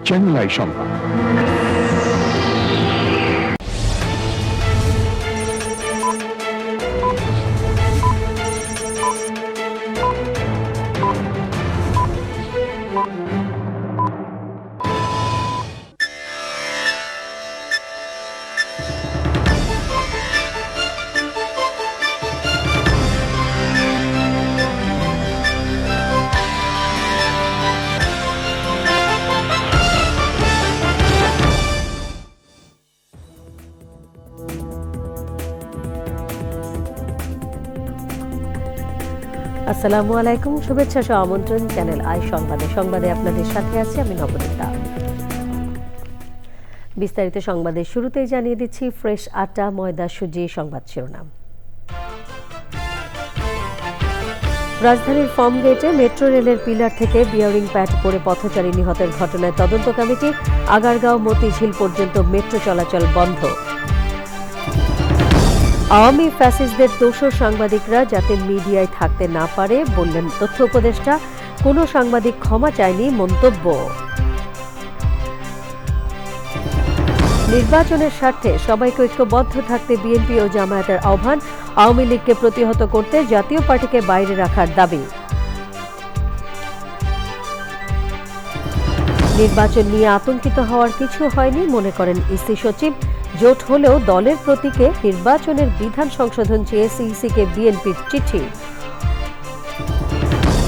Channel I সংবাদ। আসসালামু আলাইকুম, শুভেচ্ছা সহ আমন্ত্রণ চ্যানেল আই সংবাদে আপনাদের সাথে আছি আমি নবনীতা। বিস্তারিত সংবাদের শুরুতেই জানিয়ে দিচ্ছি ফ্রেশ আটা, ময়দা, সুজি সংবাদ শিরোনাম। রাজধানীর ফার্মগেটে মেট্রো রেলের পিলার থেকে বিয়ারিং প্যাড পড়ে পথচারী নিহতের ঘটনায় তদন্ত কমিটি, আগারগাঁও মতিঝিল পর্যন্ত মেট্রো চলাচল বন্ধ। আওয়ামী ফ্যাসিস্টদের দোষর সাংবাদিকরা যাতে মিডিয়ায় থাকতে না পারে বললেন তথ্য উপদেষ্টা, কোনো সাংবাদিক ক্ষমা চায়নি মন্তব্য। নির্বাচনের স্বার্থে সবাইকে ঐক্যবদ্ধ থাকতে বিএনপি ও জামায়াতের আহ্বান, আওয়ামী লীগকে প্রতিহত করতে জাতীয় পার্টিকে বাইরে রাখার দাবি। নির্বাচন নিয়ে আতঙ্কিত হওয়ার কিছু হয়নি মনে করেন ইসি সচিব, জোট হলেও দলের প্রতীকে নির্বাচনের বিধান সংশোধন চেয়ে সিইসিকে বিএনপির চিঠি।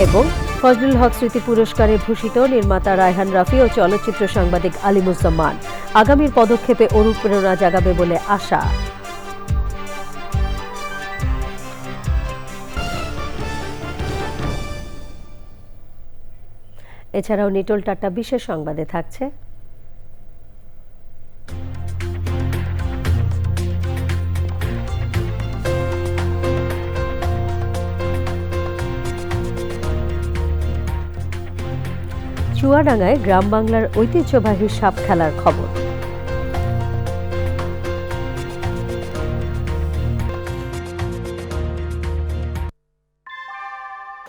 এবং ফজলুল হক স্মৃতি পুরস্কারে ভূষিত নির্মাতা রায়হান রাফি ও চলচ্চিত্র সাংবাদিক আলিমুজ্জামান, আগামীর পদক্ষেপে অনুপ্রেরণা জাগাবে বলে আশা। এছাড়াও নিটোল টাটা বিশেষ সংবাদে থাকছে চুয়াডাঙ্গায় গ্রাম বাংলার ঐতিহ্যবাহী সাপ খেলার খবর।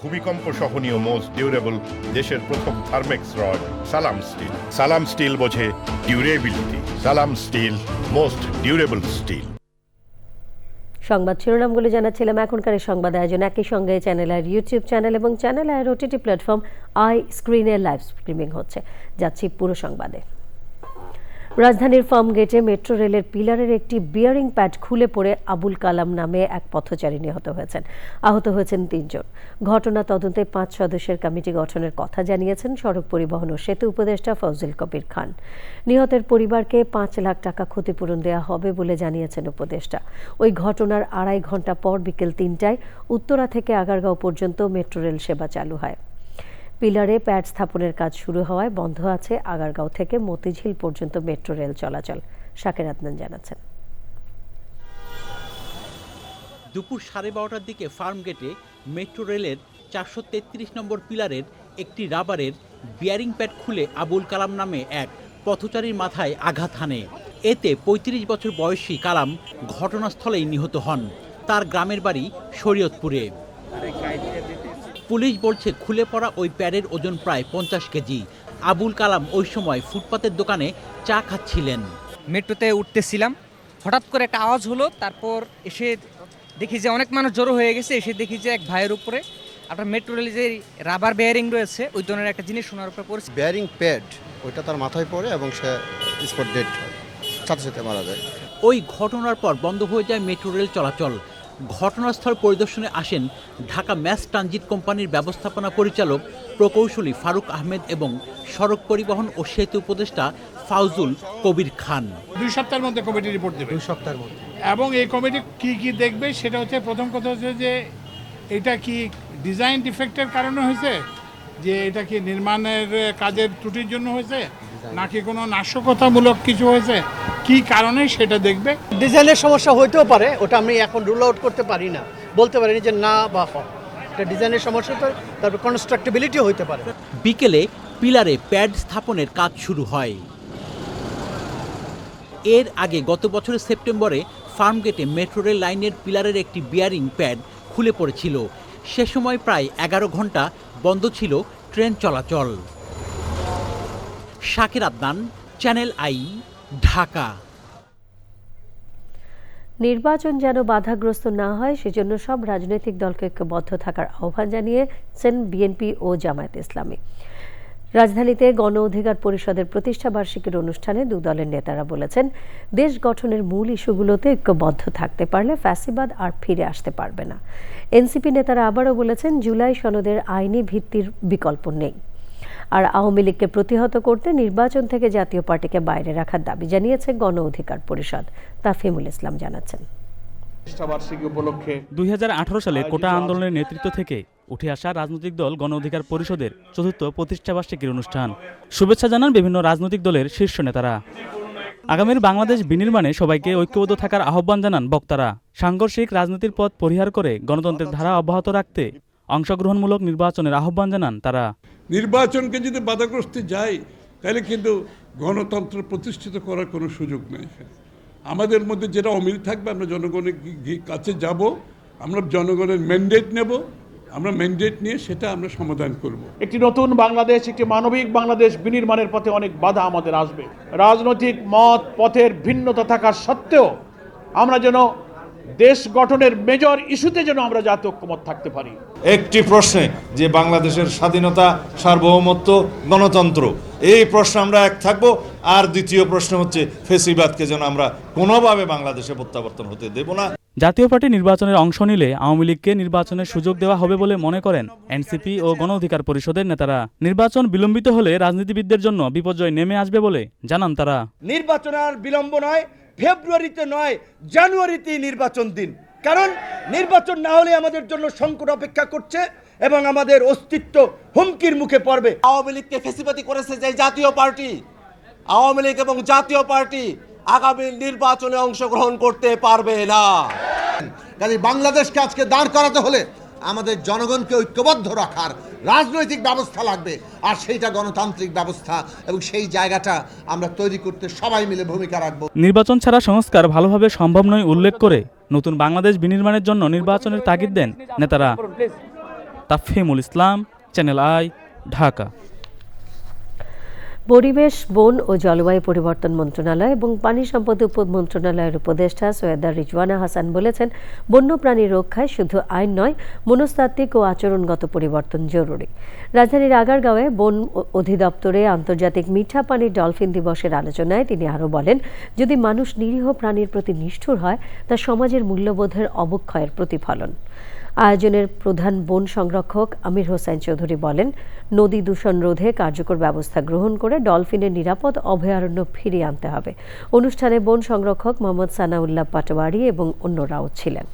ভূমিকম্প সহনীয় মোস্ট ডিউরেবল দেশের প্রথম থার্মেক্স রড সালাম স্টিল। সালাম স্টিল বোঝে ডিউরেবিলিটি। সালাম স্টিল, মোস্ট ডিউরেবল স্টিল। সংবাদ শিরোনামগুলো জানাচ্ছিলাম। এখনকার সংবাদ আয়োজন একই সঙ্গে চ্যানেল আইয়ের ইউটিউব চ্যানেল এবং চ্যানেল আইয়ের ওটিটি প্ল্যাটফর্ম আই স্ক্রিনে লাইভ স্ট্রিমিং হচ্ছে। যাচ্ছি পুরো সংবাদে। রাজধানীর ফার্মগেটে মেট্রো রেলের পিলারের একটি বিয়ারিং প্যাড খুলে পড়ে আবুল কালাম নামে এক পথচারী নিহত হয়েছেন। আহত হয়েছেন 3 জন। ঘটনা তদন্তে 5 সদস্যের কমিটি গঠনের কথা জানিয়েছেন সড়ক পরিবহন ও সেতু উপদেষ্টা ফজলুল কবির খান। নিহতের পরিবারকে 5 লাখ টাকা ক্ষতিপূরণ দেওয়া হবে বলে জানিয়েছেন উপদেষ্টা। ওই ঘটনার 2.5 ঘন্টা পর বিকেল 3টায় উত্তরা থেকে আগারগাঁও পর্যন্ত মেট্রো রেল সেবা চালু হয়। পিলারে প্যাড স্থাপনের কাজ শুরু হওয়ায় বন্ধ আছে আগারগাঁও থেকে মতিঝিল পর্যন্ত মেট্রো রেল চলাচল। শাকের আদনান জানাচ্ছেন। দুপুর 12:30টার দিকে ফার্মগেটে মেট্রো রেলের 433 নম্বর পিলারের একটি রাবারের বিয়ারিং প্যাড খুলে আবুল কালাম নামে এক পথচারীর মাথায় আঘাত হানে। এতে 35 বছর বয়সী কালাম ঘটনাস্থলেই নিহত হন। তার গ্রামের বাড়ি শরীয়তপুরে। পুলিশ বলছে খুলে পড়া ওই প্যাডের ওজন প্রায় 50 কেজি। আবুল কালাম ওই সময় ফুটপাতের দোকানে চা খাচ্ছিলেন। মেট্রোতে উঠতেছিলাম, হঠাৎ করে একটা আওয়াজ হলো। তারপর এসে দেখি যে অনেক মানুষ জড়ো হয়ে গেছে। এসে দেখি যে এক ভাইয়ের উপরে আপনার মেট্রো রেলে যে রাবার বেয়ারিং রয়েছে ওই ধরনের একটা জিনিস সোনার উপরে পড়েছে। বেয়ারিং প্যাড ওইটা তার মাথায় পড়ে এবং সে স্পট ডেড হয়, সাথে সাথে মারা যায়। ওই ঘটনার পর বন্ধ হয়ে যায় মেট্রো রেল চলাচল। ঘটনাস্থল পরিদর্শনে আসেন ঢাকা ম্যাস ট্রানজিট কোম্পানির ব্যবস্থাপনা পরিচালক প্রকৌশলী ফারুক আহমেদ এবং সড়ক পরিবহন ও সেতু উপদেষ্টা ফজলুল কবির খান। 2 সপ্তাহের মধ্যে কমিটি রিপোর্ট দেবে। 2 সপ্তাহের মধ্যে। এবং এই কমিটি কি দেখবে সেটা হচ্ছে, প্রথম কথা হচ্ছে যে এটা কি ডিজাইন ডিফেক্টের কারণে হয়েছে, যে এটা কি নির্মাণের কাজের ত্রুটির জন্য হয়েছে, নাকি কোনো নাশকতামূলক কিছু হয়েছে, কি কারণে সেটা দেখবে। ডিজাইনের সমস্যা হইতেও পারে, ওটা আমি এখন রুল আউট করতে পারি না, বলতে পারিনি যে না বা এটা ডিজাইনের সমস্যা, তো তারপর কনস্ট্রাক্টেবিলিটিও হইতে পারে। বিকেলে পিলারে প্যাড স্থাপনের কাজ শুরু হয়। এর আগে গত বছরের সেপ্টেম্বরে ফার্মগেটে মেট্রো রেল লাইনের পিলারের একটি বিয়ারিং প্যাড খুলে পড়েছিল। সে সময় প্রায় 11 ঘন্টা বন্ধ ছিল ট্রেন চলাচল। Shakir Adnan, channel I, Dhaka. নির্বাচন যেন বাধাগ্রস্ত না হয় সেজন্য সব রাজনৈতিক দলকে ঐক্যবদ্ধ থাকার আহ্বান জানিয়েছেন বিএনপি ও জামায়াতে ইসলামী। রাজধানীতে গণ অধিকার পরিষদের প্রতিষ্ঠা বার্ষিকীর অনুষ্ঠানে দু দলের নেতারা বলেছেন, দেশ গঠনের মূল ইস্যুগুলোতে ঐক্যবদ্ধ থাকতে পারলে ফ্যাসিবাদ আর ফিরে আসতে পারবে না। এনসিপি নেতারা আবারও বলেছেন, জুলাই সনদের আইনি ভিত্তির বিকল্প নেই। আর আওয়ামী লীগকে প্রতিহত করতে নির্বাচন থেকে জাতীয় পার্টিকে বাইরে রাখার দাবি জানিয়েছে গণ অধিকার পরিষদ। তাফহিমুল ইসলাম জানাচ্ছেন। 2018 সালে কোটা আন্দোলনের নেতৃত্ব থেকে উঠে আসা রাজনৈতিক দল গণ অধিকার পরিষদের চতুর্থ প্রতিষ্ঠাবার্ষিকীর অনুষ্ঠান। শুভেচ্ছা জানান বিভিন্ন রাজনৈতিক দলের শীর্ষ নেতারা। আগামীর বাংলাদেশ বিনির্মাণে সবাইকে ঐক্যবদ্ধ থাকার আহ্বান জানান বক্তারা। সাংঘর্ষিক রাজনীতির পথ পরিহার করে গণতন্ত্রের ধারা অব্যাহত রাখতে অংশগ্রহণমূলক নির্বাচনের আহ্বান জানান তারা। নির্বাচনকে যদি বাধাগ্রস্তে যায় তাহলে কিন্তু গণতন্ত্র প্রতিষ্ঠিত করার কোনো সুযোগ নেই। আমাদের মধ্যে যেটা অমিল থাকবে, আমরা জনগণের কাছে যাব, আমরা জনগণের ম্যান্ডেট নেব, আমরা ম্যান্ডেট নিয়ে সেটা আমরা সমাধান করব। একটি নতুন বাংলাদেশ, একটি মানবিক বাংলাদেশ বিনির্মাণের পথে অনেক বাধা আমাদের আসবে। রাজনৈতিক মত পথের ভিন্নতা থাকার সত্ত্বেও আমরা যেন দেশ গঠনের মেজর ইস্যুতে যেন আমরা জাতীয় ঐক্যমত থাকতে পারি। একটি প্রশ্নে যে বাংলাদেশের স্বাধীনতা, সার্বভৌমত্ব, গণতন্ত্র, এই প্রশ্নে আমরা এক থাকবো। আর দ্বিতীয় প্রশ্ন হচ্ছে ফ্যাসিবাদকে যেন আমরা কোনোভাবে বাংলাদেশে প্রত্যাবর্তন হতে দেব না। জাতীয় পার্টি নির্বাচনের অংশ নিলে আওয়ামী লীগকে নির্বাচনের সুযোগ দেওয়া হবে বলে মনে করেন এনসিপি ও গণ অধিকার পরিষদের নেতারা। নির্বাচন বিলম্বিত হলে রাজনীতিবিদদের জন্য বিপর্যয় নেমে আসবে বলে জানান তারা। নির্বাচন আর বিলম্ব নয়, ফেব্রুয়ারিতে নয়, জানুয়ারিতেই নির্বাচন দিন। কারণ নির্বাচন না হলে আমাদের জন্য সংকট অপেক্ষা করছে এবং আমাদের অস্তিত্ব হুমকির মুখে পড়বে। আওয়ামী লীগকে ফ্যাসিবাদী করেছে যে জাতীয় পার্টি, আওয়ামী লীগ এবং জাতীয় পার্টি আগামী নির্বাচনে অংশগ্রহণ করতে পারবে না। কাজে বাংলাদেশকে আজকে দাঁড় করাতে হলে আমাদের জনগণকে ঐক্যবদ্ধ রাখার রাজনৈতিক ব্যবস্থা লাগবে, আর সেইটা গণতান্ত্রিক ব্যবস্থা, এবং সেই জায়গাটা আমরা তৈরি করতে সবাই মিলে ভূমিকা রাখবো। নির্বাচন ছাড়া সংস্কার ভালোভাবে সম্ভব নয় উল্লেখ করে নতুন বাংলাদেশ বিনির্মাণের জন্য নির্বাচনের তাগিদ দেন নেতারা। তাফহিমুল ইসলাম, চ্যানেল আই, ঢাকা। পরিবেশ, বন ও জলবায়ু পরিবর্তন মন্ত্রণালয় এবং পানি সম্পদ মন্ত্রণালয়ের উপদেষ্টা সৈয়দা রিজওয়ানা হাসান বলেছেন, বন্যপ্রাণী রক্ষায় শুধু আইন নয়, মনস্তাত্ত্বিক ও আচরণগত পরিবর্তন জরুরি। রাজধানীর আগারগাঁওয়ে বন অধিদপ্তরে আন্তর্জাতিক মিঠা পানির ডলফিন দিবসের আলোচনায় তিনি আরও বলেন, যদি মানুষ নিরীহ প্রাণীর প্রতি নিষ্ঠুর হয় তা সমাজের মূল্যবোধের অবক্ষয়ের প্রতিফলন। আয়োজনের প্রধান বন সংরক্ষক আমির হোসেন চৌধুরী বলেন, নদী দূষণ রোধে কার্যকর ব্যবস্থা গ্রহণ করে ডলফিনের নিরাপদ অভয়ারণ্য ফিরিয়ে আনতে হবে। অনুষ্ঠানে বন সংরক্ষক মোহাম্মদ সানাউল্লাহ পাটোয়ারি এবং অন্যরাও ছিলেন।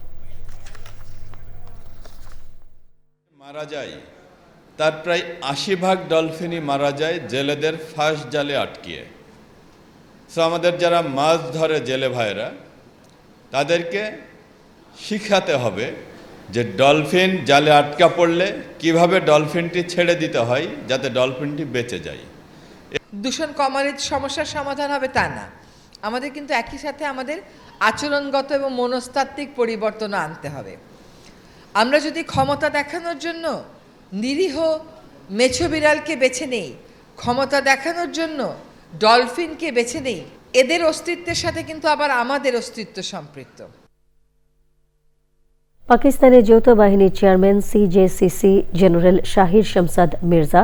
মারা যায় তার প্রায় ৮০% ডলফিনই মারা যায় জেলেদের ফাঁস জালে আটকিয়ে। সো আমাদের যারা মাছ ধরে জেলে ভাইরা, তাদেরকে শিখাতে হবে যে ডলফিন জালে আটকা পড়লে কিভাবে ডলফিনটি ছেড়ে দিতে হয় যাতে ডলফিনটি বেঁচে যায়। দূষণ কমানোর সমস্যার সমাধান হবে তা না, আমাদের কিন্তু একই সাথে আমাদের আচরণগত এবং মনস্তাত্ত্বিক পরিবর্তন আনতে হবে। আমরা যদি ক্ষমতা দেখানোর জন্য নিরীহ মেছো বিড়ালকে বেছে নেই, ক্ষমতা দেখানোর জন্য ডলফিনকে বেছে নেই, এদের অস্তিত্বের সাথে কিন্তু আবার আমাদের অস্তিত্ব সম্পৃক্ত। পাকিস্তানের যৌথ বাহিনীর চেয়ারম্যান সিজেসিসি জেনারেল শাহির শামসাদ মির্জা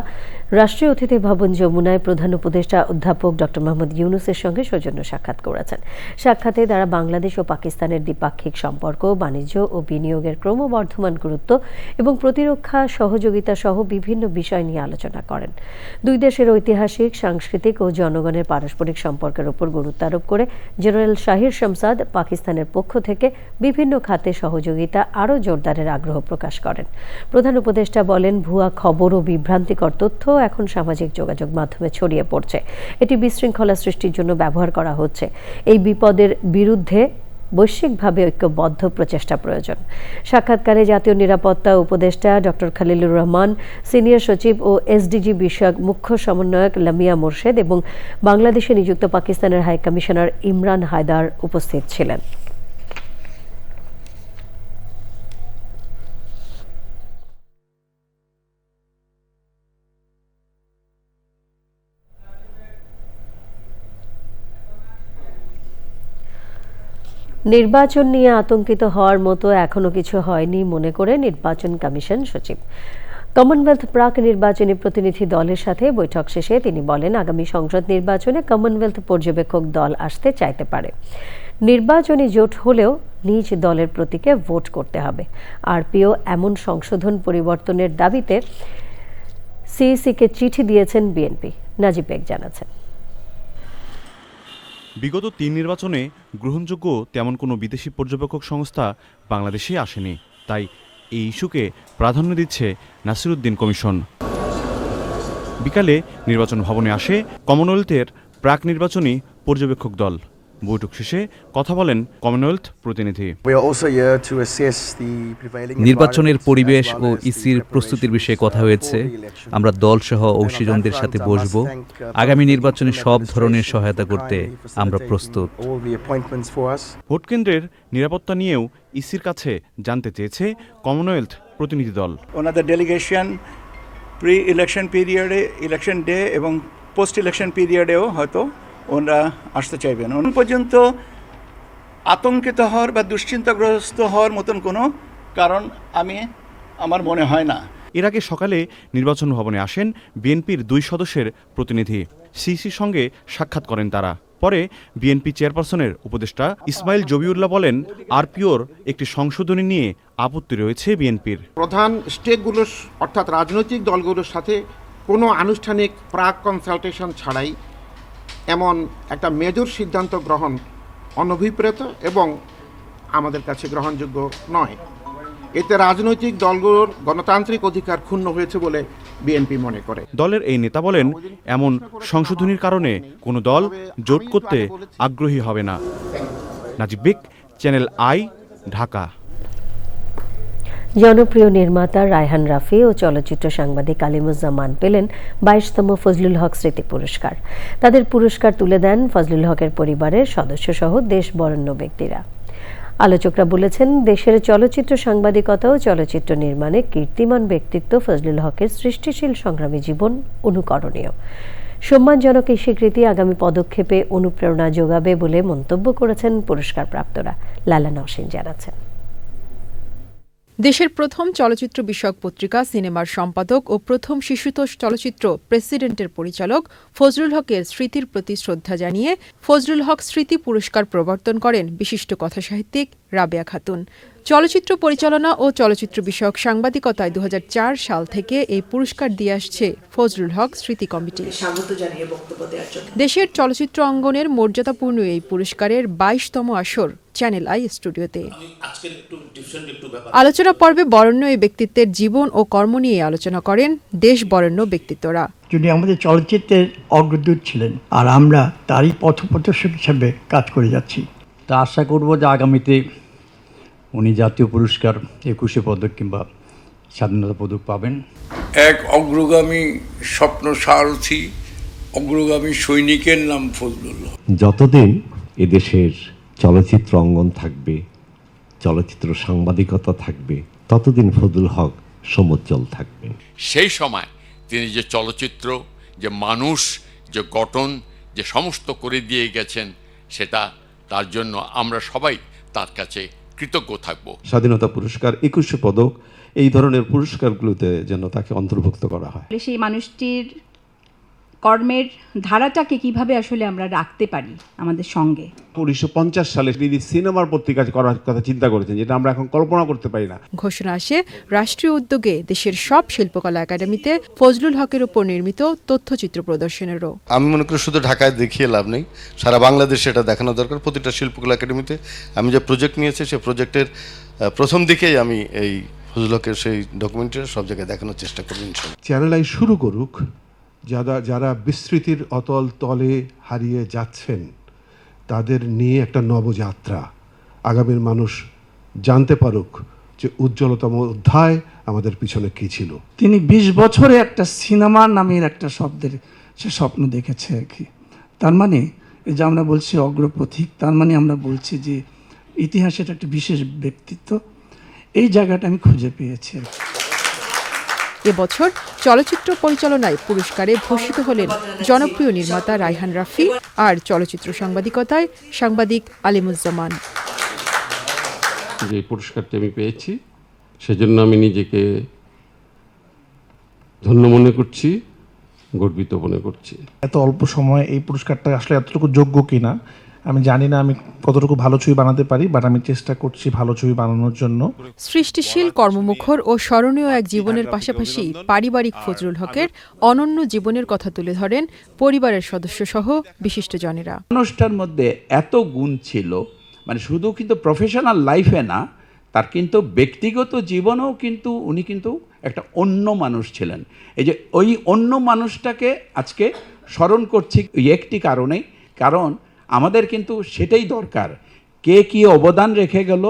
রাষ্ট্রীয় অতিথি ভবন যমুনায় প্রধান উপদেষ্টা অধ্যাপক ডক্টর মোহাম্মদ ইউনূসের সঙ্গে সৌজন্য সাক্ষাৎ করেছেন। সাক্ষাতে তারা বাংলাদেশ ও পাকিস্তানের দ্বিপাক্ষিক সম্পর্ক, বাণিজ্য ও বিনিয়োগের ক্রমবর্ধমান গুরুত্ব এবং প্রতিরক্ষা সহযোগিতা সহ বিভিন্ন বিষয় নিয়ে আলোচনা করেন। দুই দেশের ঐতিহাসিক, সাংস্কৃতিক ও জনগণের পারস্পরিক সম্পর্কের উপর গুরুত্ব আরোপ করে জেনারেল শাহির শামসাদ পাকিস্তানের পক্ষ থেকে বিভিন্ন খাতে সহযোগিতা আরও জোরদারের আগ্রহ প্রকাশ করেন। প্রধান উপদেষ্টা বলেন, ভুয়া খবর ও বিভ্রান্তিকর তথ্য এখন সামাজিক যোগাযোগ মাধ্যমে ছড়িয়ে পড়ছে। এটি বিশৃঙ্খলা সৃষ্টির জন্য ব্যবহার করা হচ্ছে। এই বিপদের বিরুদ্ধে বৈশ্বিকভাবে ঐক্যবদ্ধ প্রচেষ্টা প্রয়োজন। সাক্ষাৎকারে জাতীয় নিরাপত্তা উপদেষ্টা ডক্টর খলিলুর রহমান, সিনিয়র সচিব ও এসডিজি বিষয়ক মুখ্য সমন্বয়ক লামিয়া মোর্শেদ এবং বাংলাদেশে নিযুক্ত পাকিস্তানের হাই কমিশনার ইমরান হায়দার উপস্থিত ছিলেন। নির্বাচন নিয়ে আতঙ্কিত হওয়ার মতো এখনো কিছু হয়নি মনে করে নির্বাচন কমিশন সচিব। কমনওয়েলথ প্রাক নির্বাচনী প্রতিনিধি দলের সাথে বৈঠক শেষে তিনি বলেন, আগামী সংসদ নির্বাচনে কমনওয়েলথ পর্যবেক্ষক দল আসতে চাইতে পারে। নির্বাচনী জোট হলেও নিজ দলের প্রতীকে ভোট করতে হবে। আরপিও এমন সংশোধন পরিবর্তনের দাবিতে সিইসিকে চিঠি দিয়েছেন বিএনপি। নাজিব বেগ জানাচ্ছেন। বিগত ৩ নির্বাচনে গ্রহণযোগ্য তেমন কোনো বিদেশি পর্যবেক্ষক সংস্থা বাংলাদেশে আসেনি, তাই এই ইস্যুকে প্রাধান্য দিচ্ছে নাসিরউদ্দিন কমিশন। বিকালে নির্বাচন ভবনে আসে কমনওয়েলথের প্রাক নির্বাচনী পর্যবেক্ষক দল। বৈঠক শেষে কথা বলেন কমনওয়েলথ প্রতিনিধি। নির্বাচনের পরিবেশ ও ইসির প্রস্তুতির বিষয়ে কথা হয়েছে। আমরা দলসহ অংশীজনদের সাথে বসব। আগামী নির্বাচনে সব ধরনের সহায়তা করতে আমরা প্রস্তুত। ভোট কেন্দ্রের নিরাপত্তা নিয়েও ইসির কাছে জানতে চেয়েছে কমনওয়েলথ প্রতিনিধি দল। ওনাদের ডেলিগেশন প্রি ইলেকশন পিরিয়ডে, ইলেকশন ডে এবং পোস্ট ইলেকশন পিরিয়ডেও হয়তো ওনারা আসতে চাইবেন। এখন পর্যন্ত আতঙ্কিত হওয়ার বা দুশ্চিন্তাগ্রস্ত হওয়ার মতন কোনো কারণ আমার মনে হয় না। এর আগে সকালে নির্বাচন ভবনে আসেন বিএনপির 2 সদস্যের প্রতিনিধি। সিইসির সঙ্গে সাক্ষাৎ করেন তারা। পরে বিএনপি চেয়ারপারসনের উপদেষ্টা ইসমাইল জবিউল্লাহ বলেন, আরপিওর একটি সংশোধনী নিয়ে আপত্তি রয়েছে বিএনপির। প্রধান স্টেকগুলোর অর্থাৎ রাজনৈতিক দলগুলোর সাথে কোনো আনুষ্ঠানিক প্রাক কনসালটেশন ছাড়াই এমন একটা মেজর সিদ্ধান্ত গ্রহণ অনভিপ্রেত এবং আমাদের কাছে গ্রহণযোগ্য নয়। এতে রাজনৈতিক দলগুলোর গণতান্ত্রিক অধিকার ক্ষুণ্ণ হয়েছে বলে বিএনপি মনে করে। দলের এই নেতা বলেন, এমন সংশোধনীর কারণে কোনো দল জোট করতে আগ্রহী হবে না। নাজিব বেগ, চ্যানেল আই, ঢাকা। জনপ্রিয় নির্মাতা রায়হান রাফি ও চলচ্চিত্র সাংবাদিক আলিমুজ্জামান পেলেন 22তম ফজলুল হক স্মৃতি পুরস্কার। তাদের পুরস্কার তুলে দেন ফজলুল হকের পরিবারের সদস্যসহ দেশ বরেণ্য ব্যক্তিরা। আলোচকরা বলেছেন, দেশের চলচ্চিত্র সাংবাদিকতা ও চলচ্চিত্র নির্মাণে কীর্তিমান ব্যক্তিত্ব ফজলুল হকের সৃষ্টিশীল সংগ্রামী জীবন অনুকরণীয়। সম্মানজনক এই স্বীকৃতি আগামী পদক্ষেপে অনুপ্রেরণা যোগাবে বলে মন্তব্য করেছেন পুরস্কারপ্রাপ্তরা। লালা নওশিন জানাচ্ছেন। দেশের প্রথম চলচ্চিত্র বিষয়ক পত্রিকা সিনেমার সম্পাদক ও প্রথম শিশুতোষ চলচ্চিত্র প্রেসিডেন্টের পরিচালক ফজলুল হকের স্মৃতির প্রতি শ্রদ্ধা জানিয়ে ফজলুল হক স্মৃতি পুরস্কার প্রবর্তন করেন বিশিষ্ট কথাসাহিত্যিক রাবেয়া খাতুন। চলচ্চিত্র পরিচালনা ও চলচ্চিত্র বিষয়ক সাংবাদিকতায় 2004 সাল থেকে এই পুরস্কার দিয়ে আসছে ফজলুল হক স্মৃতি কমিটি। দেশের চলচ্চিত্র অঙ্গনের মর্যাদাপূর্ণ এই পুরস্কারের 22তম আসর চ্যানেল আই স্টুডিওতে। আলোচনা পর্বে বরেণ্য এই ব্যক্তিত্বের জীবন ও কর্ম নিয়ে আলোচনা করেন দেশ বরেণ্য ব্যক্তিত্বরা। যিনি আমাদের চলচ্চিত্রের অগ্রদূত ছিলেন, আর আমরা তারই পথপ্রদর্শক হিসেবে কাজ করে যাচ্ছি। তা আশা করব যে আগামীতে উনি জাতীয় পুরস্কার 21 পদক কিংবা স্বাধীনতা পদক পাবেন। এক অগ্রগামী স্বপ্ন সারথী, অগ্রগামী সৈনিকের নাম ফজলুল হক। যতদিন এদেশের চলচ্চিত্র অঙ্গন থাকবে, চলচ্চিত্র সাংবাদিকতা থাকবে, ততদিন ফজলুল হক সমুজ্জ্বল থাকবেন। সেই সময় তিনি যে চলচ্চিত্র, যে মানুষ, যে গঠন, যে সমস্ত করে দিয়ে গেছেন, সেটা তার জন্য আমরা সবাই তার কাছে কৃতজ্ঞ থাকব। স্বাধীনতা পুরস্কার, 21 পদক, এই ধরনের পুরস্কারগুলোতে যেন তাকে অন্তর্ভুক্ত করা হয়। সেই মানুষটির কর্মের ধারাটাকে কিভাবে আসলে আমরা রাখতে পারি আমাদের সঙ্গে। 1950 সালে তিনি সিনেমার পত্রিকা করার কথা চিন্তা করেছেন, যেটা আমরা এখন কল্পনা করতে পারি না। ঘোষণা আসে রাষ্ট্রীয় উদ্যোগে দেশের সব শিল্পকলা একাডেমিতে ফজলুল হকের উপর নির্মিত তথ্যচিত্র প্রদর্শনেরও। আমি মনে করি শুধু ঢাকায় দেখিয়ে লাভ নেই, সারা বাংলাদেশে এটা দেখানো দরকার। প্রতিটা শিল্পকলা একাডেমিতে আমি যে প্রজেক্ট নিয়েছি, সেই প্রজেক্টের প্রথম দিকেই আমি এই ফজলুল হকের সেই ডকুমেন্টারি সব জায়গায় দেখানোর চেষ্টা করব ইনশাআল্লাহ। চ্যানেল আই শুরু করুক, যারা বিস্মৃতির অতল তলে হারিয়ে যাচ্ছেন তাদের নিয়ে একটা নবযাত্রা। আগামীর মানুষ জানতে পারুক যে উজ্জ্বলতম অধ্যায় আমাদের পিছনে কি ছিল। তিনি 20 বছরে একটা সিনেমা নামের একটা শব্দের সে স্বপ্ন দেখেছে আর কি। তার মানে এই যে আমরা বলছি অগ্রপথিক, তার মানে আমরা বলছি যে ইতিহাসের একটা বিশেষ ব্যক্তিত্ব। এই জায়গাটা আমি খুঁজে পেয়েছি। এবছর চলচ্চিত্র পরিচালনায় পুরস্কারে ভূষিত হলেন জনপ্রিয় নির্মাতা রায়হান রাফি আর চলচ্চিত্র সাংবাদিকতায় সাংবাদিক আলিমুজ্জামান। যে এই পুরস্কারটি আমি পেয়েছি, সেজন্য আমি নিজেকে ধন্য মনে করছি, গর্বিত মনে করছি। এত অল্প সময়ে এই পুরস্কারটা আসলে এতটুকু যোগ্য কিনা আমি জানি না, আমি কতটুকু ভালো ছবি বানাতে পারি, বাট আমি চেষ্টা করছি ভালো ছবি বানানোর জন্য। সৃষ্টিশীল, কর্মমুখর ও স্মরণীয় এক জীবনের পাশাপাশি পারিবারিক ফজলুল হকের অনন্য জীবনের কথা তুলে ধরেন পরিবারের সদস্যসহ বিশিষ্টজনেরা। মানুষটার মধ্যে এত গুণ ছিল, মানে শুধু কিন্তু প্রফেশনাল লাইফে না, তার কিন্তু ব্যক্তিগত জীবনেও কিন্তু উনি কিন্তু একটা অন্য মানুষ ছিলেন। এই যে ওই অন্য মানুষটাকে আজকে স্মরণ করছি একটি কারণে, কারণ আমাদের কিন্তু সেটাই দরকার, কে কী অবদান রেখে গেল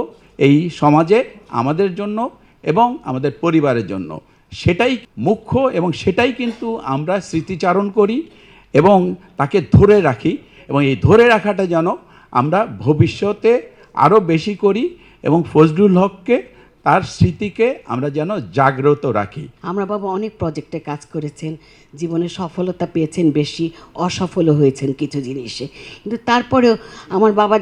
এই সমাজে আমাদের জন্য এবং আমাদের পরিবারের জন্য, সেটাই মুখ্য এবং সেটাই কিন্তু আমরা স্মৃতিচারণ করি এবং তাকে ধরে রাখি, এবং এই ধরে রাখাটা যেন আমরা ভবিষ্যতে আরও বেশি করি এবং ফজলুল হককে, তার স্মৃতিকে আমরা যেন জাগ্রত রাখি। আমরা বাবা অনেক প্রজেক্টে কাজ করেছেন, জীবনে সফলতা পেয়েছেন বেশি, অসফল হয়েছেন কিছু জিনিসে, কিন্তু তারপরেও আমার বাবা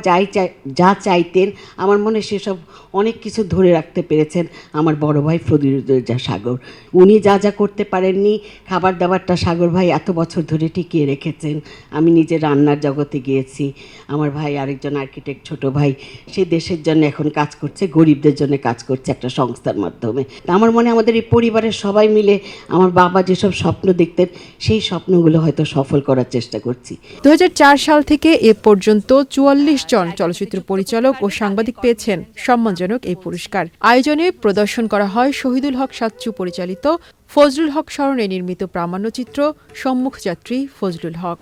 যা চাইতেন আমার মনে সেসব অনেক কিছু ধরে রাখতে পেরেছেন আমার বড় ভাই ফজলুর সাগর। উনি যা করতে পারেননি, খাবার দাবারটা সাগর ভাই এত বছর ধরে টিকিয়ে রেখেছেন। আমি নিজে রান্নার জগতে গিয়েছি, আমার ভাই আরেকজন আর্কিটেক্ট ছোট ভাই, সে দেশের জন্য এখন কাজ করছে, গরিবদের জন্য কাজ করছে একটা সংস্থার মাধ্যমে। আমার মনে আমাদের এই পরিবারের সবাই মিলে আমার বাবা যেসব স্বপ্ন দেখতেন সেই স্বপ্নগুলো হয়তো সফল করার চেষ্টা করছি। 2004 সাল থেকে এ পর্যন্ত 44 জন চলচ্চিত্র পরিচালক ও সাংবাদিক পেয়েছেন সম্মানজনক এই পুরস্কার। আয়োজনে প্রদর্শন করা হয় শহীদুল হক সাচ্চু পরিচালিত ফজলুল হক স্মরণে নির্মিত প্রামাণ্যচিত্র সম্মুখযাত্রী ফজলুল হক।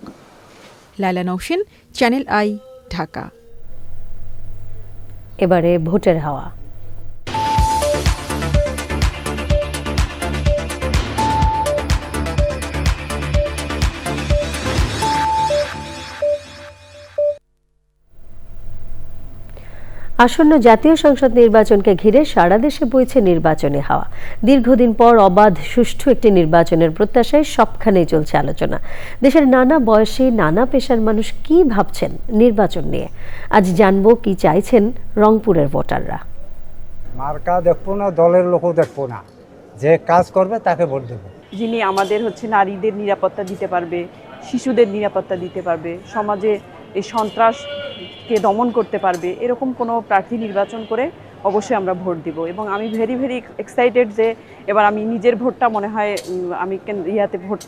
Laila Naushin, channel I, Dhaka. এবারে ভোটের হাওয়া। আসন্ন জাতীয় সংসদ নির্বাচনকে ঘিরে সারা দেশে বইছে নির্বাচনী হাওয়া। দীর্ঘদিন পর অবাধ সুষ্ঠু একটি নির্বাচনের প্রত্যাশায় সবখানেই চলছে আলোচনা। দেশের নানা বয়সী, নানা পেশার মানুষ কি ভাবছেন নির্বাচন নিয়ে, আজ জানবো কি চাইছেন রংপুরের ভোটাররা। মার্কা দেখবো না, দলের লোকও দেখবো না, যে কাজ করবে তাকে ভোট দেবো। যিনি আমাদের নারীদের নিরাপত্তা দিতে পারবে, শিশুদের নিরাপত্তা দিতে পারবে, সমাজে এই সন্ত্রাসকে দমন করতে পারবে, এরকম কোনো প্রার্থী নির্বাচন করে অবশ্যই আমরা ভোট দিব। এবং আমি ভেরি এক্সাইটেড যে এবার আমি নিজের ভোটটা মনে হয় আমি ভোট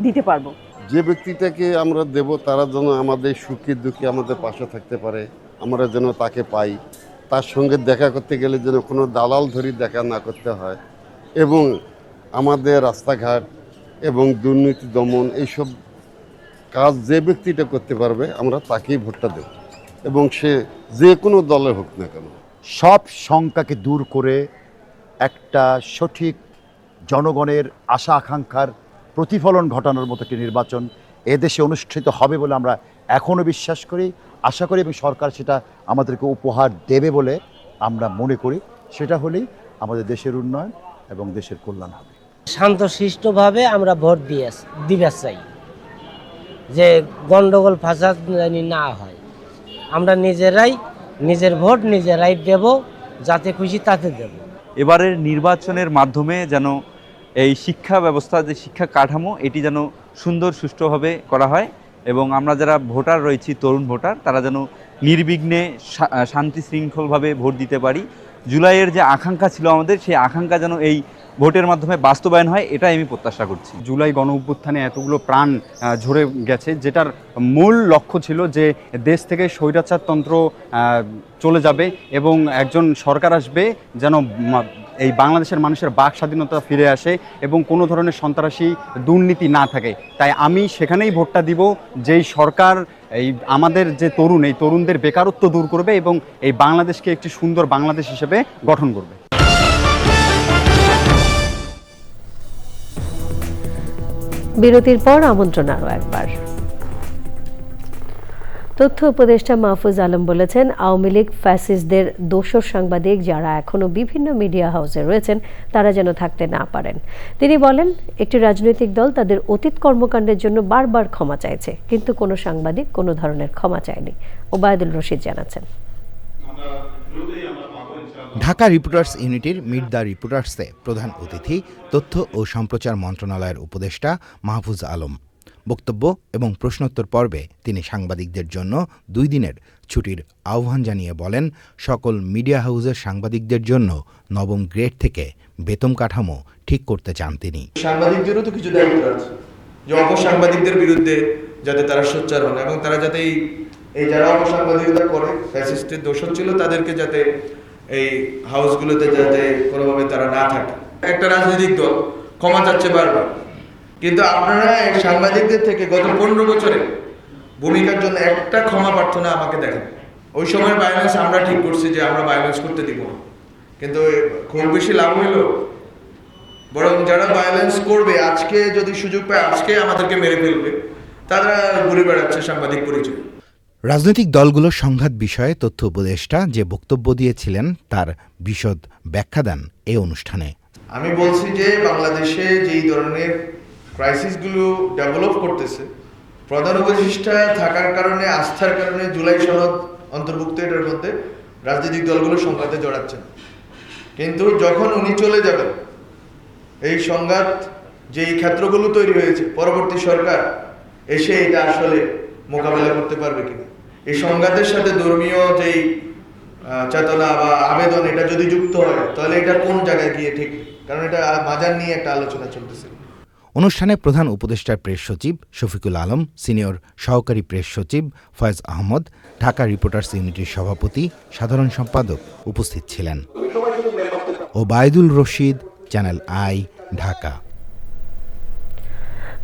দিতে পারবো। যে ব্যক্তিটাকে আমরা দেব তারা যেন আমাদের সুখে দুঃখে আমাদের পাশে থাকতে পারে, আমরা যেন তাকে পাই, তার সঙ্গে দেখা করতে গেলে যেন কোনো দালাল ধরি দেখা না করতে হয়, এবং আমাদের রাস্তাঘাট এবং দুর্নীতি দমন এইসব কাজ যে ব্যক্তিটা করতে পারবে আমরা তাকেই ভোটটা দেব, এবং সে যে কোনো দলে হোক না কেন। সব শঙ্কাকে দূর করে একটা সঠিক জনগণের আশা আকাঙ্ক্ষার প্রতিফলন ঘটানোর মতো একটি নির্বাচন এদেশে অনুষ্ঠিত হবে বলে আমরা এখনও বিশ্বাস করি, আশা করি, এবং সরকার সেটা আমাদেরকে উপহার দেবে বলে আমরা মনে করি। সেটা হলেই আমাদের দেশের উন্নয়ন এবং দেশের কল্যাণ হবে। শান্তশিষ্টভাবে আমরা ভোট দিতে চাই, যে গন্ডগোল ফাসাদ জানি না হয়। আমরা নিজেরাই নিজের ভোট নিজেরাই দেব, যাতে খুশি তাতে দেব। এবারের নির্বাচনের মাধ্যমে যেন এই শিক্ষা ব্যবস্থা, যে শিক্ষা কাঠামো, এটি যেন সুন্দর সুষ্ঠুভাবে করা হয়, এবং আমরা যারা ভোটার রয়েছি, তরুণ ভোটার, তারা যেন নির্বিঘ্নে শান্তি শৃঙ্খলভাবে ভোট দিতে পারি। জুলাইয়ের যে আকাঙ্ক্ষা ছিল আমাদের, সেই আকাঙ্ক্ষা যেন এই ভোটের মাধ্যমে বাস্তবায়ন হয়, এটাই আমি প্রত্যাশা করছি। জুলাই গণ অভ্যুত্থানে এতগুলো প্রাণ ঝরে গেছে, যেটার মূল লক্ষ্য ছিল যে দেশ থেকে স্বৈরাচারতন্ত্র চলে যাবে এবং একজন সরকার আসবে যেন এই বাংলাদেশের মানুষের বাক স্বাধীনতা ফিরে আসে এবং কোনো ধরনের সন্ত্রাসী দুর্নীতি না থাকে। তাই আমি সেখানেই ভোটটা দিব, যেই সরকার এই আমাদের যে তরুণ, এই তরুণদের বেকারত্ব দূর করবে এবং এই বাংলাদেশকে একটি সুন্দর বাংলাদেশ হিসেবে গঠন করবে। বিরতির পর আমন্ত্রণ আরও একবার। তথ্য উপদেষ্টা মাহফুজ আলম বলেছেন, আওয়ামী লীগ ফ্যাসিস্টদের দোসর সাংবাদিক যারা এখনো বিভিন্ন মিডিয়া হাউসে রয়েছেন তারা যেন থাকতে না পারেন। তিনি বলেন, একটি রাজনৈতিক দল তাদের অতীত কর্মকাণ্ডের জন্য বারবার ক্ষমা চাইছে, কিন্তু কোনো সাংবাদিক কোনো ধরনের ক্ষমা চায়নি। ওবায়দুল রশিদ জানাচ্ছেন। ঢাকা রিপোর্টার্স ইউনিটির মিট দ্য রিপোর্টার্সে প্রধান অতিথি তথ্য ও সম্প্রচার মন্ত্রণালয়ের উপদেষ্টা মাহফুজ আলম। বক্তব্য এবং প্রশ্নোত্তর পর্বে তিনি সাংবাদিকদের জন্য 2 দিনের ছুটির আহ্বান জানিয়ে বলেন, সকল মিডিয়া হাউসের সাংবাদিকদের জন্য নবম গ্রেড থেকে বেতন কাঠামো ঠিক করতে চান তিনি। সাংবাদিকদেরও তো কিছু দায়িত্ব আছে, যে অপসাংবাদিকদের বিরুদ্ধে যাতে তারা সোচ্চার হন এবং তারা যাতে এই যারা অপসাংবাদিকতা করে ফ্যাসিস্টের দোষর ছিল তাদেরকে যাতে এই হাউসগুলোতে যাতে কোনোভাবে তারা না থাকে। একটা রাজনৈতিক দল ক্ষমা চাচ্ছে বারবার, কিন্তু আপনারা এই সাংবাদিকদের থেকে গত 15 বছরে ভূমিকার জন্য একটা ক্ষমা প্রার্থনা আমাকে দেখেন। ওই সময় ভায়োলেন্স আমরা ঠিক করছি যে আমরা ভায়োলেন্স করতে দিব না, কিন্তু খুব বেশি লাভ হইল, বরং যারা ভায়োলেন্স করবে আজকে যদি সুযোগ পায় আজকে আমাদেরকে মেরে ফেলবে, তারা ঘুরে বেড়াচ্ছে সাংবাদিক পরিচয়। রাজনৈতিক দলগুলোর সংঘাত বিষয়ে তথ্য উপদেষ্টা যে বক্তব্য দিয়েছিলেন তার বিশদ ব্যাখ্যা দেন এই অনুষ্ঠানে। আমি বলছি যে বাংলাদেশে যেই ধরনের ক্রাইসিসগুলো ডেভেলপ করতেছে, প্রধান উপদেষ্টা থাকার কারণে, আস্থার কারণে জুলাই সনদ অন্তর্ভুক্ত এটার মধ্যে রাজনৈতিক দলগুলো সংঘাতে জড়াচ্ছেন, কিন্তু যখন উনি চলে যাবেন এই সংঘাত যেই ক্ষেত্রগুলো তৈরি হয়েছে, পরবর্তী সরকার এসে এটা আসলে মোকাবেলা করতে পারবে কিনা, এই সংঘাতের সাথে ধর্মীয় যেই চেতনা বা আবেদন এটা যদি যুক্ত হয় তাহলে এটা কোন জায়গায় গিয়ে ঠিক, কারণ এটা মাজার নিয়ে একটা আলোচনা চলতেছে। অনুষ্ঠানে প্রধান উপদেষ্টার প্রেস সচিব শফিকুল আলম, সিনিয়র সহকারী প্রেস সচিব ফয়েজ আহমদ, ঢাকা রিপোর্টার্স ইউনিটির সভাপতি সাধারণ সম্পাদক উপস্থিত ছিলেন। Obaidul Rashid, channel I, Dhaka.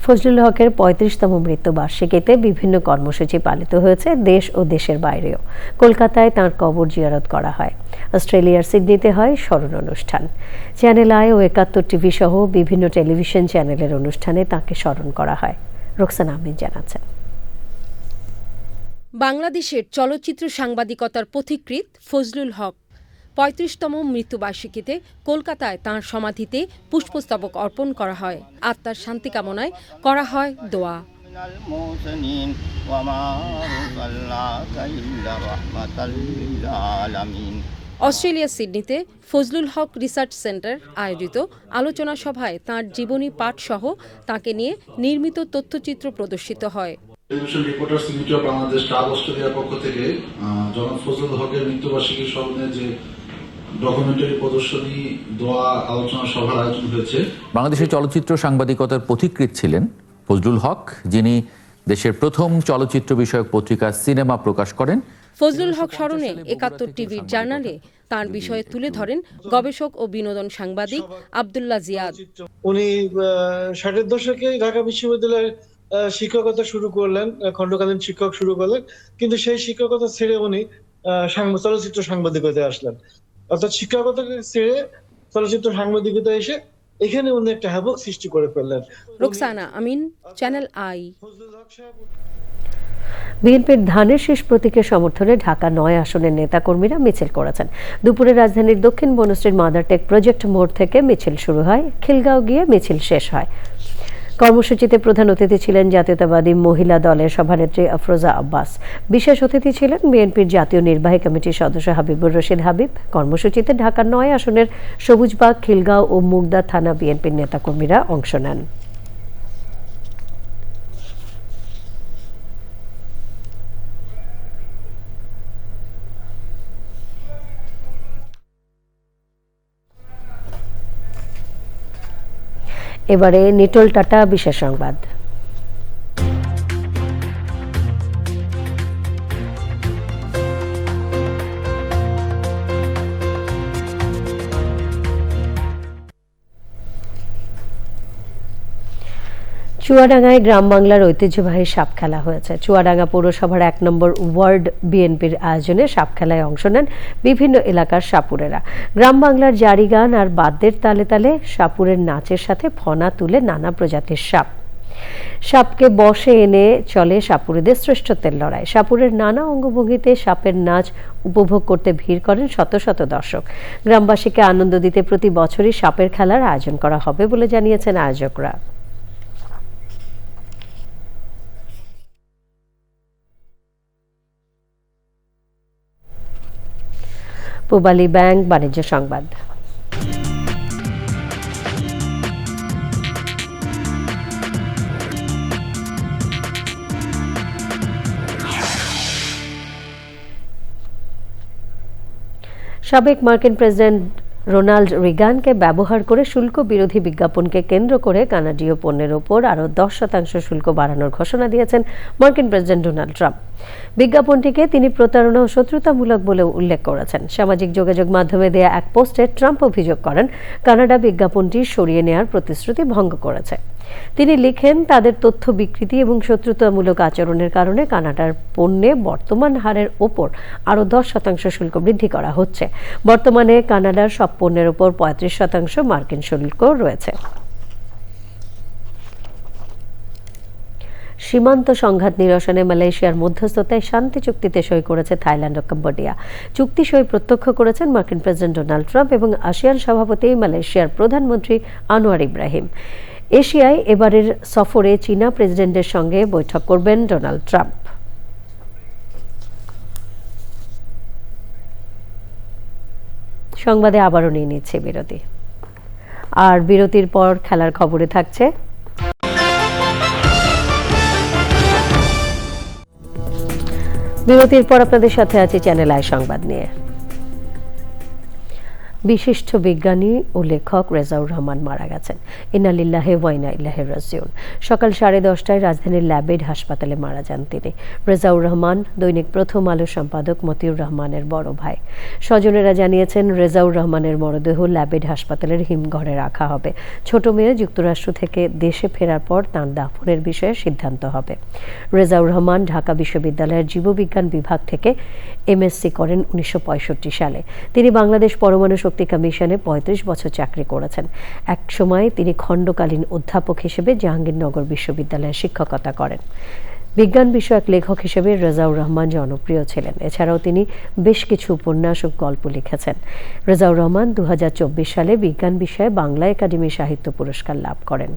ফজলুল হকের 35তম মৃত্যুবার্ষিকীতে বিভিন্ন কর্মসূচি পালিত হয়েছে দেশ ও দেশের বাইরেও। কলকাতায় তাঁর কবর জিয়ারত করা হয়, অস্ট্রেলিয়ার সিডনিতে হয় স্মরণ অনুষ্ঠান। চ্যানেল আই ও 71 টিভি সহ বিভিন্ন টেলিভিশন চ্যানেলের অনুষ্ঠানে তাঁকে স্মরণ করা হয়। রোকসানা আহমেদ জানাচ্ছেন। বাংলাদেশের চলচ্চিত্র সাংবাদিকতার পথিকৃৎ ফজলুল হক 35তম মৃত্যুবার্ষিকীতে কলকাতায় তাঁর সমাধিতে পুষ্পস্তবক অর্পণ করা হয়। আত্মার শান্তি কামনায় করা হয় দোয়া। অস্ট্রেলিয়ার সিডনিতে ফজলুল হক রিসার্চ সেন্টার আয়োজিত আলোচনা সভায় তাঁর জীবনী পাঠ সহ তাঁকে নিয়ে নির্মিত তথ্যচিত্র প্রদর্শিত হয়। Television reporters unity of Bangladesh club অস্ট্রেলিয়ার পক্ষ থেকে জনাব ফজলুল হকের মৃত্যুবার্ষিকীর স্মরণে যে ডকুমেন্টারি প্রদর্শনী, দোয়া, আলোচনা সভার আয়োজন হয়েছে। বাংলাদেশের চলচ্চিত্র সাংবাদিকতার পথিকৃৎ ছিলেন ফজলুল হক, যিনি দেশের প্রথম চলচ্চিত্র বিষয়ক পত্রিকা সিনেমা প্রকাশ করেন। ফজলুল হক স্মরণে 71 টিভির জার্নালে তাঁর বিষয়ে তুলে ধরেন গবেষক ও বিনোদন সাংবাদিক আব্দুল্লাহ জিয়াদ। উনি 60-এর দশকে ঢাকা বিশ্ববিদ্যালয়ের শিক্ষকতা শুরু করলেন, খণ্ডকালীন শিক্ষক শুরু করলেন, কিন্তু সেই শিক্ষকতা ছেড়ে উনি চলচ্চিত্র সাংবাদিকতায় আসলেন। অর্থাৎ শিক্ষকতা ছেড়ে চলচ্চিত্র সাংবাদিকতা এসে এখানে উনি একটা হ্যাবক সৃষ্টি করে ফেললেন। রোকসানা আমিন, চ্যানেল আই। বিএনপির ধানের শীষ প্রতীকের সমর্থনে ঢাকা 9 আসনের নেতাকর্মীরা মিছিল করেছেন। দুপুরে রাজধানীর দক্ষিণ বনশ্রীর মাদারটেক প্রজেক্ট মোড় থেকে মিছিল শুরু হয়, খিলগাঁও গিয়ে মিছিল শেষ হয়। কর্মসূচিতে প্রধান অতিথি ছিলেন জাতীয়তাবাদী মহিলা দলের সভানেত্রী আফরোজা আব্বাস। বিশেষ অতিথি ছিলেন বিএনপির জাতীয় নির্বাহী কমিটির সদস্য হাবিবুর রশিদ হাবিব। কর্মসূচিতে ঢাকার 9 আসনের সবুজবাগ, খিলগাঁও ও মুগদা থানা বিএনপির নেতাকর্মীরা অংশ নেন। এবারে নিটোল টাটা বিশেষ সংবাদ। চুয়াডাঙ্গায় গ্রাম বাংলার ঐতিহ্যবাহী সাপ খেলা হয়েছে। চুয়াডাঙ্গা পৌরসভার 1 নম্বর ওয়ার্ড বিএনপির আয়োজনে সাপ খেলায় অংশ নেন বিভিন্ন এলাকার সাপুরেরা। গ্রাম বাংলার জারি গান আর বাদ্যের তালে তালে সাপুরের নাচের সাথে ফনা তুলে নানা প্রজাতির সাপ। সাপকে বশে এনে চলে সাপুরেদের শ্রেষ্ঠত্বের লড়াই। সাপুরের নানা অঙ্গভঙ্গিতে সাপের নাচ উপভোগ করতে ভিড় করেন শত শত দর্শক। গ্রামবাসীকে আনন্দ দিতে প্রতি বছরই সাপের খেলার আয়োজন করা হবে বলে জানিয়েছেন আয়োজকরা। পূবালী ব্যাংক বাণিজ্য সংবাদ। সাবেক মার্কিন প্রেসিডেন্ট রোনাল্ড রিগানকে ব্যবহার করে শুল্ক বিরোধী বিজ্ঞাপনকে কেন্দ্র করে কানাডীয় পণ্যের ওপর আরও 10% শুল্ক বাড়ানোর ঘোষণা দিয়েছেন মার্কিন প্রেসিডেন্ট ডোনাল্ড ট্রাম্প। বিজ্ঞাপনটিকে তিনি প্রতারণা ও শত্রুতামূলক বলে উল্লেখ করেছেন। সামাজিক যোগাযোগ মাধ্যমে দেয়া এক পোস্টে ট্রাম্প অভিযোগ করেন কানাডা বিজ্ঞাপনটি সরিয়ে নেওয়ার প্রতিশ্রুতি ভঙ্গ করেছে। তিনি লিখেন, তাদের তথ্য বিকৃতি এবং শত্রুতামূলক আচরণের কারণে কানাডার পণ্যে বর্তমান হারের ওপর আরও 10% শুল্ক বৃদ্ধি করা হচ্ছে। বর্তমানে কানাডার সব পণ্যের ওপর 35% মার্কিন শুল্ক রয়েছে। সীমান্ত সংঘাত নিরসনে মালয়েশিয়ার মধ্যস্থতায় শান্তি চুক্তিতে সই করেছে থাইল্যান্ড ও কম্বোডিয়া। চুক্তি সই প্রত্যক্ষ করেছেন মার্কিন প্রেসিডেন্ট ডোনাল্ড ট্রাম্প এবং আসিয়ান সভাপতি মালয়েশিয়ার প্রধানমন্ত্রী আনোয়ার ইব্রাহিম। এশিয়ায় এবারের সফরে চীনা প্রেসিডেন্টের সঙ্গে বৈঠক করবেন ডোনাল্ড ট্রাম্প। সংবাদে আবারও নিয়ে নিচ্ছে বিরতি, আর বিরতির পর খেলার খবরে থাকছে বিরতির পর আপনাদের সাথে আছি চ্যানেল আই সংবাদ নিয়ে। বিশিষ্ট বিজ্ঞানী ও লেখক রেজাউর রহমান মারা গেছেন। ইন্না লিল্লাহি ওয়া ইন্না ইলাইহি রাজিউন। সকাল 10:30টায় রাজধানীর ল্যাবেড হাসপাতালে মারা যান তিনি। রেজাউর রহমান দৈনিক প্রথম আলো সম্পাদক মতিউর রহমানের বড় ভাই। স্বজনেরা জানিয়েছেন, রেজাউর রহমানের মরদেহ ল্যাবেড হাসপাতালের হিমঘরে রাখা হবে। ছোট মেয়ে যুক্তরাষ্ট্র থেকে দেশে ফেরার পর তাঁর দাফনের বিষয়ে সিদ্ধান্ত হবে। রেজাউর রহমান ঢাকা বিশ্ববিদ্যালয়ের জীববিজ্ঞান বিভাগ থেকে এমএসসি করেন 1965 সালে। তিনি বাংলাদেশ পরমাণু শক্তি কমিশনে 35 বছর চাকরি করেছেন। এক সময় তিনি খণ্ডকালীন অধ্যাপক হিসেবে জাহাঙ্গীরনগর বিশ্ববিদ্যালয়ে শিক্ষকতা করেন। বিজ্ঞান বিষয়ক লেখক হিসেবে রেজাউর রহমান জনপ্রিয় ছিলেন। এছাড়াও তিনি বেশ কিছু উপন্যাস ও গল্প লিখেছেন। রেজাউর রহমান 2024 সালে বিজ্ঞান বিষয়ে বাংলা একাডেমি সাহিত্য পুরস্কার লাভ করেন।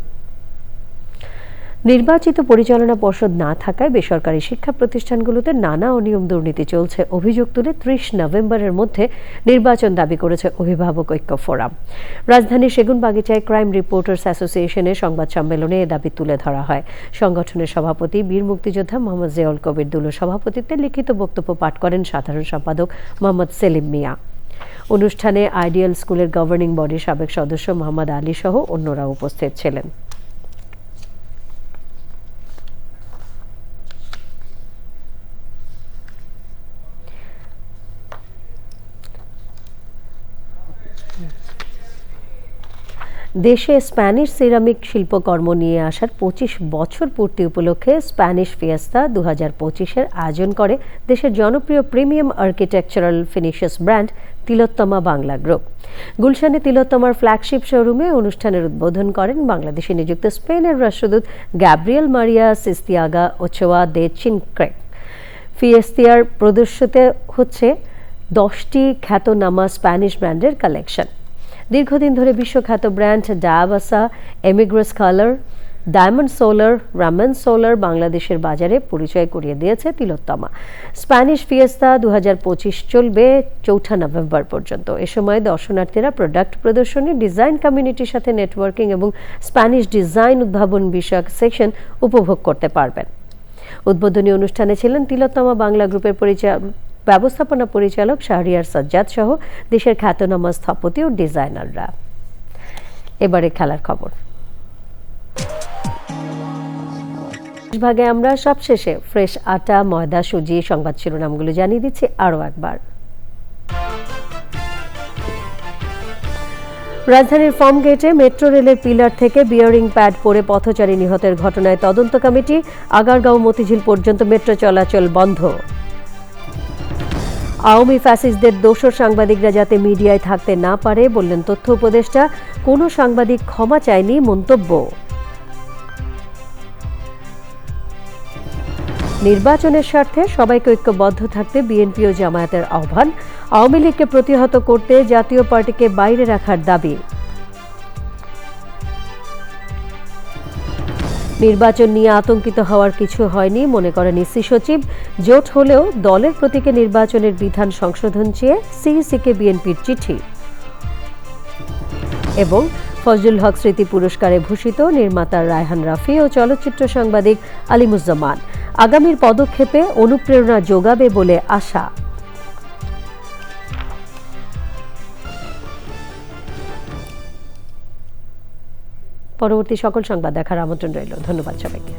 নির্বাচিত পরিচালনা পর্ষদ না থাকায় বেসরকারি শিক্ষা প্রতিষ্ঠানগুলোতে নানা অনিয়ম দুর্নীতি চলছে অভিযোগ তুলে 30 নভেম্বরের মধ্যে নির্বাচন দাবি করেছে অভিভাবক ঐক্য ফোরাম। রাজধানীর সেগুনবাগিচায় ক্রাইম রিপোর্টার্স অ্যাসোসিয়েশনের সংবাদ সম্মেলনে এ দাবি তুলে ধরা হয়। সংগঠনের সভাপতি বীর মুক্তিযোদ্ধা মোহাম্মদ জিয়াউল কবির দুলুর সভাপতিত্বে লিখিত বক্তব্য পাঠ করেন সাধারণ সম্পাদক মোহাম্মদ সেলিম মিয়া। অনুষ্ঠানে আইডিয়াল স্কুলের গভর্নিং বডির সাবেক সদস্য মোহাম্মদ আলী সহ অন্যরা উপস্থিত ছিলেন। দেশে স্প্যানিশ সিরামিক শিল্পকর্ম নিয়ে আসার 25 বছর পূর্তি উপলক্ষে স্প্যানিশ ফিয়েস্তা 2025-এর আয়োজন করে দেশের জনপ্রিয় প্রিমিয়াম আর্কিটেকচারাল ফিনিশার্স ব্র্যান্ড তিলোত্তমা বাংলা গ্রুপ। গুলশানে তিলোত্তমার ফ্ল্যাগশিপ শোরুমে অনুষ্ঠানের উদ্বোধন করেন বাংলাদেশে নিযুক্ত স্পেনের রাষ্ট্রদূত গ্যাব্রিয়েল মারিয়া সিস্তিয়াগা ওচোয়া দে চিনক্রেক। ফিয়েস্তিয়ার প্রদর্শিত হচ্ছে 10টি খ্যাতনামা স্প্যানিশ ব্র্যান্ডের কালেকশন। দীর্ঘদিন ধরে বিশ্বখ্যাত ব্র্যান্ড ডায়াবাসা, এমিগ্রাস কালার, ডায়মন্ড সোলার, রামান সোলার বাংলাদেশের বাজারে পরিচয় করিয়ে দিয়েছে তিলোত্তমা। স্প্যানিশ ফিয়েস্তা 2025 চলবে 4 নভেম্বর পর্যন্ত। এ সময় দর্শনার্থীরা প্রোডাক্ট প্রদর্শনী, ডিজাইন কমিউনিটির সাথে নেটওয়ার্কিং এবং স্প্যানিশ ডিজাইন উদ্ভাবন বিষয়ক সেকশন উপভোগ করতে পারবেন। উদ্বোধনী অনুষ্ঠানে ছিলেন তিলোত্তমা বাংলা গ্রুপের ব্যবস্থাপনা পরিচালক শাহরিয়ার সাজ্জাদ সহ দেশের খ্যাতনামা স্থপতি ও ডিজাইনাররা। এবারে খেলার খবর। ভাগে আমরা সবশেষে ফ্রেশ আটা, ময়দা, সুজি সংবাদ শিরোনামগুলো জানিয়ে দিচ্ছি আরও একবার। রাজধানীর ফার্ম গেটে মেট্রো রেলের পিলার থেকে বিয়ারিং প্যাড পড়ে পথচারী নিহতের ঘটনায় তদন্ত কমিটি। আগারগাঁও মতিঝিল পর্যন্ত মেট্রো চলাচল বন্ধ। আওয়ামী ফ্যাসিস্টদের দোসর সাংবাদিকরা যাতে মিডিয়ায় থাকতে না পারে বললেন তথ্য উপদেষ্টা। কোনো সাংবাদিক ক্ষমা চায়নি মন্তব্য। নির্বাচনের স্বার্থে সবাইকে ঐক্যবদ্ধ থাকতে বিএনপি ও জামায়াতের আহ্বান। আওয়ামী লীগকে প্রতিহত করতে জাতীয় পার্টিকে বাইরে রাখার দাবি। নির্বাচন নিয়ে আতঙ্কিত হওয়ার কিছু হয়নি মনে করেন ইসি সচিব। জোট হলেও দলের প্রতীকে নির্বাচনের বিধান সংশোধন চেয়ে সিইসিকে বিএনপির চিঠি। এবং ফজলুল হক স্মৃতি পুরস্কারে ভূষিত নির্মাতা রায়হান রাফি ও চলচ্চিত্র সাংবাদিক আলিমুজ্জামান। আগামীর পদক্ষেপে অনুপ্রেরণা যোগাবে বলে আশা। পরবর্তী সকল সংবাদ দেখার আমন্ত্রণ রইল। ধন্যবাদ সবাইকে।